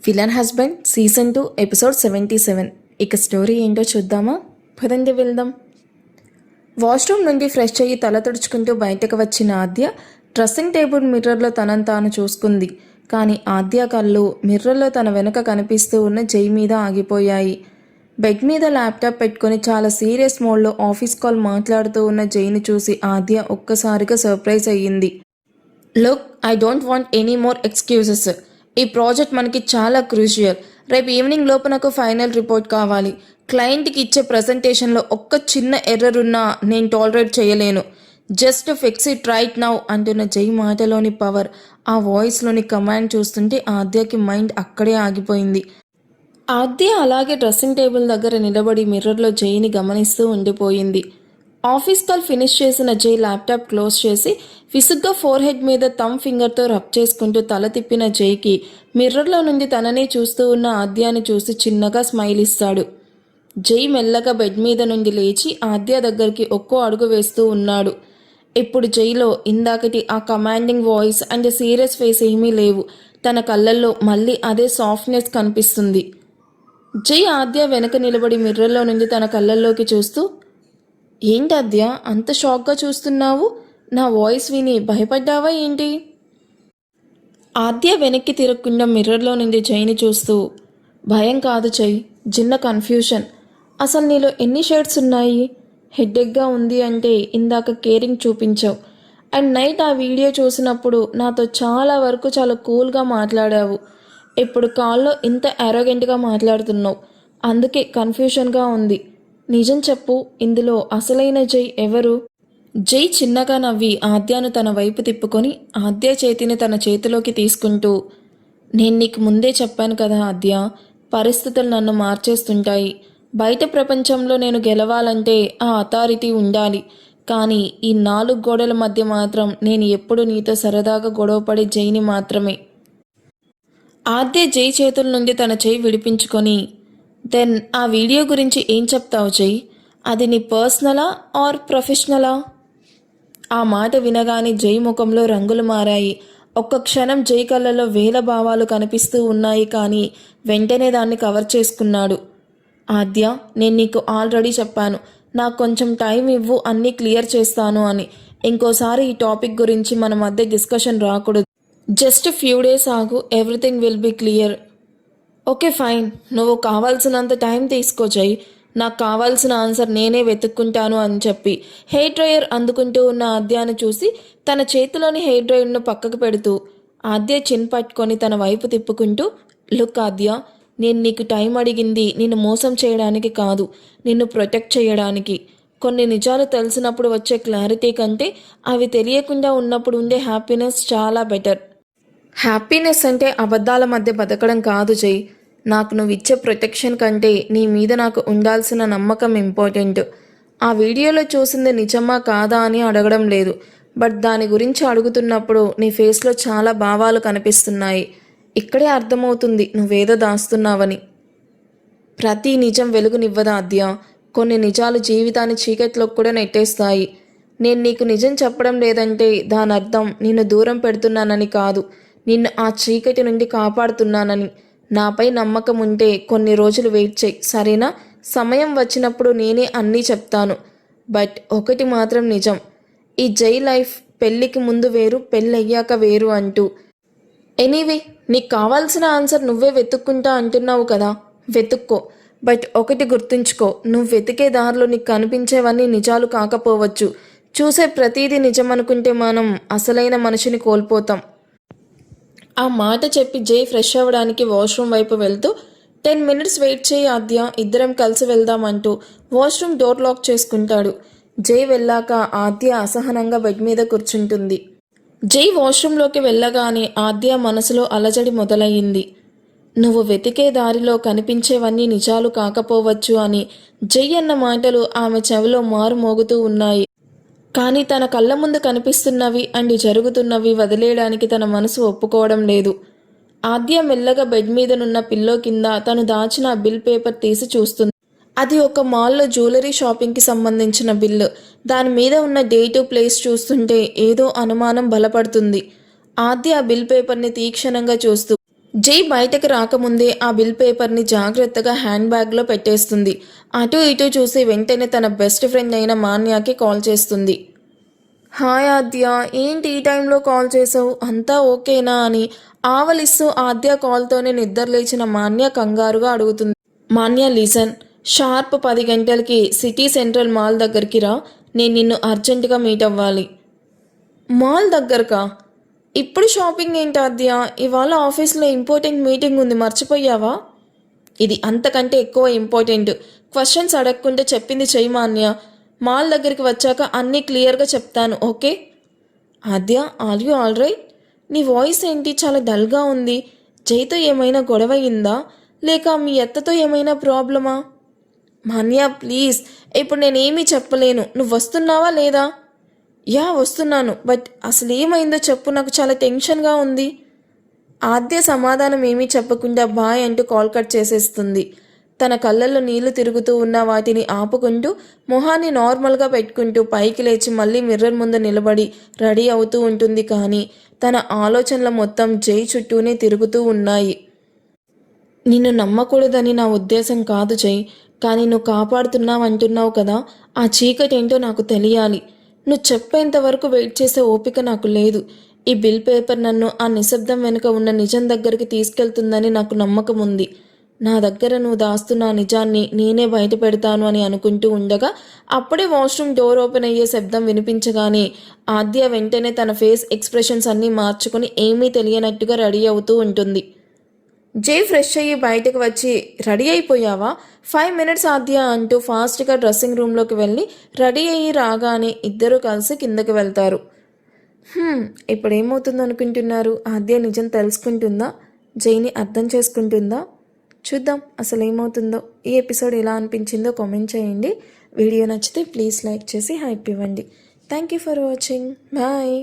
Villain husband season 2 episode 77. ఇక story ఏంటో చూద్దామా? పదండి వెళ్దాం. వాష్రూమ్ నుండి ఫ్రెష్ అయ్యి తల తుడుచుకుంటూ బయటకు వచ్చిన ఆద్య డ్రెస్సింగ్ టేబుల్ మిర్రర్లో తనను తాను చూసుకుంది. కానీ ఆద్య కళ్ళు మిర్రర్లో తన వెనుక కనిపిస్తూ ఉన్న జై మీద ఆగిపోయాయి. బెడ్ మీద ల్యాప్టాప్ పెట్టుకుని చాలా సీరియస్ మోడ్లో ఆఫీస్ కాల్ మాట్లాడుతూ ఉన్న జైని చూసి ఆద్య ఒక్కసారిగా సర్ప్రైజ్ అయ్యింది. Look, I don't want any more excuses. ఈ ప్రాజెక్ట్ మనకి చాలా క్రూషియల్. రేపు ఈవినింగ్ లోపు నాకు ఫైనల్ రిపోర్ట్ కావాలి. క్లయింట్కి ఇచ్చే ప్రజెంటేషన్లో ఒక్క చిన్న ఎర్రర్ ఉన్నా నేను టాలరేట్ చేయలేను. Just fix it right now అంటున్న జై మాటలోని పవర్, ఆ వాయిస్లోని కమాండ్ చూస్తుంటే ఆద్యకి మైండ్ అక్కడే ఆగిపోయింది. ఆద్య అలాగే డ్రెస్సింగ్ టేబుల్ దగ్గర నిలబడి మిర్రర్లో జైని గమనిస్తూ ఉండిపోయింది. ఆఫీస్ కాల్ ఫినిష్ చేసిన జై ల్యాప్టాప్ క్లోజ్ చేసి విసుగ్గా ఫోర్ హెడ్ మీద థమ్ ఫింగర్తో రబ్ చేసుకుంటూ తల తిప్పిన జైకి మిర్రర్లో నుండి తననే చూస్తూ ఉన్న ఆద్యాని చూసి చిన్నగా స్మైల్ ఇస్తాడు. జై మెల్లగా బెడ్ మీద నుండి లేచి ఆద్య దగ్గరికి ఒక్కో అడుగు వేస్తూ ఉన్నాడు. ఇప్పుడు జైలో ఇందాకటి ఆ commanding voice and serious face ఏమీ లేవు. తన కళ్ళల్లో మళ్ళీ అదే సాఫ్ట్నెస్ కనిపిస్తుంది. జై ఆద్య వెనక నిలబడి మిర్రర్లో నుండి తన కళ్ళల్లోకి చూస్తూ, ఏంటి ఆద్య అంత షాక్గా చూస్తున్నావు? నా వాయిస్ విని భయపడ్డావా ఏంటి? ఆద్య వెనక్కి తిరగకుండా మిర్రర్లో నుండి జైని చూస్తూ, భయం కాదు జై, చిన్న కన్ఫ్యూషన్. అసలు నీలో ఎన్ని షేడ్స్ ఉన్నాయి? హెడ్డెక్గా ఉంది అంటే ఇందాక కేరింగ్ చూపించావు. అండ్ నైట్ ఆ వీడియో చూసినప్పుడు నాతో చాలా వరకు చాలా కూల్గా మాట్లాడావు. ఇప్పుడు కాల్లో ఇంత అరోగెంట్గా మాట్లాడుతున్నావు. అందుకే కన్ఫ్యూషన్గా ఉంది. నిజం చెప్పు, ఇందులో అసలైన జై ఎవరు? జై చిన్నగా నవ్వి ఆద్యను తన వైపు తిప్పుకొని ఆద్య చేతిని తన చేతిలోకి తీసుకుంటూ, నేను నీకు ముందే చెప్పాను కదా ఆద్య, పరిస్థితులు నన్ను మార్చేస్తుంటాయి. బయట ప్రపంచంలో నేను గెలవాలంటే ఆ అథారిటీ ఉండాలి. కానీ ఈ 4 గోడల మధ్య మాత్రం నేను ఎప్పుడు నీతో సరదాగా గొడవపడే జైని మాత్రమే. ఆద్య జై చేతుల నుండి తన చేయి విడిపించుకొని, దెన్ ఆ వీడియో గురించి ఏం చెప్తావు జై? అది నీ పర్సనలా ఆర్ ప్రొఫెషనలా? ఆ మాట వినగానే జై ముఖంలో రంగులు మారాయి. ఒక్క క్షణం జై కళ్ళలో వేల భావాలు కనిపిస్తూ ఉన్నాయి. కానీ వెంటనే దాన్ని కవర్ చేసుకున్నాడు. ఆద్య, నేను నీకు ఆల్రెడీ చెప్పాను, నాకు కొంచెం టైం ఇవ్వు, అన్నీ క్లియర్ చేస్తాను అని. ఇంకోసారి ఈ టాపిక్ గురించి మన మధ్య డిస్కషన్ రాకూడదు. జస్ట్ ఫ్యూ డేస్ ఆగు, everything will be clear. Okay fine, నువ్వు కావాల్సినంత టైం తీసుకో జై, నాకు కావాల్సిన ఆన్సర్ నేనే వెతుక్కుంటాను అని చెప్పి హెయిర్ డ్రయర్ అందుకుంటూ ఉన్న ఆద్యను చూసి తన చేతిలోని హెయిర్ డ్రయర్ను పక్కకు పెడుతూ ఆద్య చిన్ పట్టుకొని తన వైపు తిప్పుకుంటూ, లుక్ ఆద్య, నేను నీకు టైం అడిగింది నిన్ను మోసం చేయడానికి కాదు, నిన్ను ప్రొటెక్ట్ చేయడానికి. కొన్ని నిజాలు తెలిసినప్పుడు వచ్చే క్లారిటీ కంటే అవి తెలియకుండా ఉన్నప్పుడు ఉండే హ్యాపీనెస్ చాలా బెటర్. హ్యాపీనెస్ అంటే అబద్ధాల మధ్య బతకడం కాదు జై. నాకు నువ్వు ఇచ్చే ప్రొటెక్షన్ కంటే నీ మీద నాకు ఉండాల్సిన నమ్మకం ఇంపార్టెంట్. ఆ వీడియోలో చూసింది నిజమా కాదా అని అడగడం లేదు, బట్ దాని గురించి అడుగుతున్నప్పుడు నీ ఫేస్లో చాలా భావాలు కనిపిస్తున్నాయి. ఇక్కడే అర్థమవుతుంది నువ్వేదో దాస్తున్నావని. ప్రతి నిజం వెలుగునివ్వదా ఆద్య? కొన్ని నిజాలు జీవితాన్ని చీకట్లోకి కూడా నెట్టేస్తాయి. నేను నీకు నిజం చెప్పడం లేదంటే దాని అర్థం నిన్ను దూరం పెడుతున్నానని కాదు, నిన్ను ఆ చీకటి నుండి కాపాడుతున్నానని. నాపై నమ్మకం ఉంటే కొన్ని రోజులు వెయిట్ చేయి, సరేనా? సమయం వచ్చినప్పుడు నేనే అన్నీ చెప్తాను. బట్ ఒకటి మాత్రం నిజం, ఈ జై లైఫ్ పెళ్ళికి ముందు వేరు, పెళ్ళయ్యాక వేరు అంటూ. ఎనీవే, నీకు కావాల్సిన ఆన్సర్ నువ్వే వెతుక్కుంటా అంటున్నావు కదా, వెతుక్కో. బట్ ఒకటి గుర్తుంచుకో, నువ్వు వెతికే దారిలో నీకు కనిపించేవన్నీ నిజాలు కాకపోవచ్చు. చూసే ప్రతీది నిజం అనుకుంటే మనం అసలైన మనిషిని కోల్పోతాం. ఆ మాట చెప్పి జై ఫ్రెష్ అవ్వడానికి వాష్రూమ్ వైపు వెళ్తూ, 10 minutes వెయిట్ చేయి ఆద్య, ఇద్దరం కలిసి వెళ్దామంటూ వాష్రూమ్ డోర్ లాక్ చేసుకుంటాడు. జై వెళ్ళాక ఆద్య అసహనంగా బెడ్ మీద కూర్చుంటుంది. జై వాష్రూమ్లోకి వెళ్ళగానే ఆద్య మనసులో అలజడి మొదలయ్యింది. నువ్వు వెతికే దారిలో కనిపించేవన్నీ నిజాలు కాకపోవచ్చు అని జై అన్న మాటలు ఆమె చెవిలో మారు మోగుతూ ఉన్నాయి. కానీ తన కళ్ళ ముందు కనిపిస్తున్నవి అండ్ జరుగుతున్నవి వదిలేయడానికి తన మనసు ఒప్పుకోవడం లేదు. ఆద్య మెల్లగా బెడ్ మీదనున్న పిల్లో కింద తను దాచిన బిల్ పేపర్ తీసి చూస్తుంది. అది ఒక మాల్లో జ్యువెలరీ షాపింగ్కి సంబంధించిన బిల్లు. దాని మీద ఉన్న డేటు ప్లేస్ చూస్తుంటే ఏదో అనుమానం బలపడుతుంది. ఆద్య ఆ బిల్ పేపర్ని తీక్షణంగా చూస్తూ, జై బయటకు రాకముందే ఆ బిల్ పేపర్ని జాగ్రత్తగా హ్యాండ్ బ్యాగ్లో పెట్టేస్తుంది. అటు ఇటు చూసి వెంటనే తన బెస్ట్ ఫ్రెండ్ అయిన మాన్యాకి కాల్ చేస్తుంది. హాయ్ ఆద్య, ఏంటి ఈ టైంలో కాల్ చేసావు, అంతా ఓకేనా అని ఆవలిస్తూ ఆద్య కాల్తోనే నిద్ర లేచిన మాన్య కంగారుగా అడుగుతుంది. మాన్య లిసన్, షార్ప్ 10 గంటలకి సిటీ సెంట్రల్ మాల్ దగ్గరికి రా, నేను నిన్ను అర్జెంటుగా మీట్ అవ్వాలి. మాల్ దగ్గరకా? ఇప్పుడు షాపింగ్ ఏంటి ఆద్య, ఇవాళ ఆఫీస్లో ఇంపార్టెంట్ మీటింగ్ ఉంది, మర్చిపోయావా? ఇది అంతకంటే ఎక్కువ ఇంపార్టెంట్. క్వశ్చన్స్ అడగకుండా చెప్పింది చెయ్యి మాన్య. మాల్ దగ్గరికి వచ్చాక అన్నీ క్లియర్గా చెప్తాను, okay? Aadya, are you all right? నీ వాయిస్ ఏంటి చాలా డల్గా ఉంది? జైతో ఏమైనా గొడవ అయిందా, లేక మీ అత్తతో ఏమైనా ప్రాబ్లమా? మాన్య ప్లీజ్, ఇప్పుడు నేనేమీ చెప్పలేను, నువ్వు వస్తున్నావా లేదా? యా వస్తున్నాను, బట్ అసలు ఏమైందో చెప్పు, నాకు చాలా టెన్షన్గా ఉంది. ఆద్య సమాధానం ఏమీ చెప్పకుండా బాయ్ అంటూ కాల్ కట్ చేసేస్తుంది. తన కళ్ళల్లో నీళ్లు తిరుగుతూ ఉన్న వాటిని ఆపుకుంటూ మొహాన్ని నార్మల్గా పెట్టుకుంటూ పైకి లేచి మళ్ళీ మిర్రర్ ముందు నిలబడి రెడీ అవుతూ ఉంటుంది. కానీ తన ఆలోచనలు మొత్తం జై చుట్టూనే తిరుగుతూ ఉన్నాయి. నిన్ను నమ్మకూడదని నా ఉద్దేశం కాదు జై, కానీ నువ్వు కాపాడుతున్నావు అంటున్నావు కదా, ఆ చీకటేంటో నాకు తెలియాలి. నువ్వు చెప్పేంత వరకు వెయిట్ చేసే ఓపిక నాకు లేదు. ఈ బిల్ పేపర్ నన్ను ఆ నిశ్శబ్దం వెనుక ఉన్న నిజం దగ్గరికి తీసుకెళ్తుందని నాకు నమ్మకం ఉంది. నా దగ్గర నువ్వు దాస్తున్న నిజాన్ని నేనే బయట పెడతాను అని అనుకుంటూ ఉండగా అప్పుడే వాష్రూమ్ డోర్ ఓపెన్ అయ్యే శబ్దం వినిపించగానే ఆద్య వెంటనే తన ఫేస్ ఎక్స్ప్రెషన్స్ అన్నీ మార్చుకొని ఏమీ తెలియనట్టుగా రెడీ అవుతూ ఉంటుంది. జై ఫ్రెష్ అయ్యి బయటకు వచ్చి, రెడీ అయిపోయావా, 5 మినిట్స్ ఆద్య అంటూ ఫాస్ట్గా డ్రెస్సింగ్ రూమ్లోకి వెళ్ళి రెడీ అయ్యి రాగానే ఇద్దరూ కలిసి కిందకి వెళ్తారు. ఇప్పుడు ఏమవుతుందో అనుకుంటున్నారు? ఆద్య నిజం తెలుసుకుంటుందా, జైని అర్థం చేసుకుంటుందా? చూద్దాం అసలు ఏమవుతుందో. ఈ ఎపిసోడ్ ఎలా అనిపించిందో కామెంట్ చేయండి. వీడియో నచ్చితే ప్లీజ్ లైక్ చేసి హైప్ ఇవ్వండి. Thank you for watching. Bye.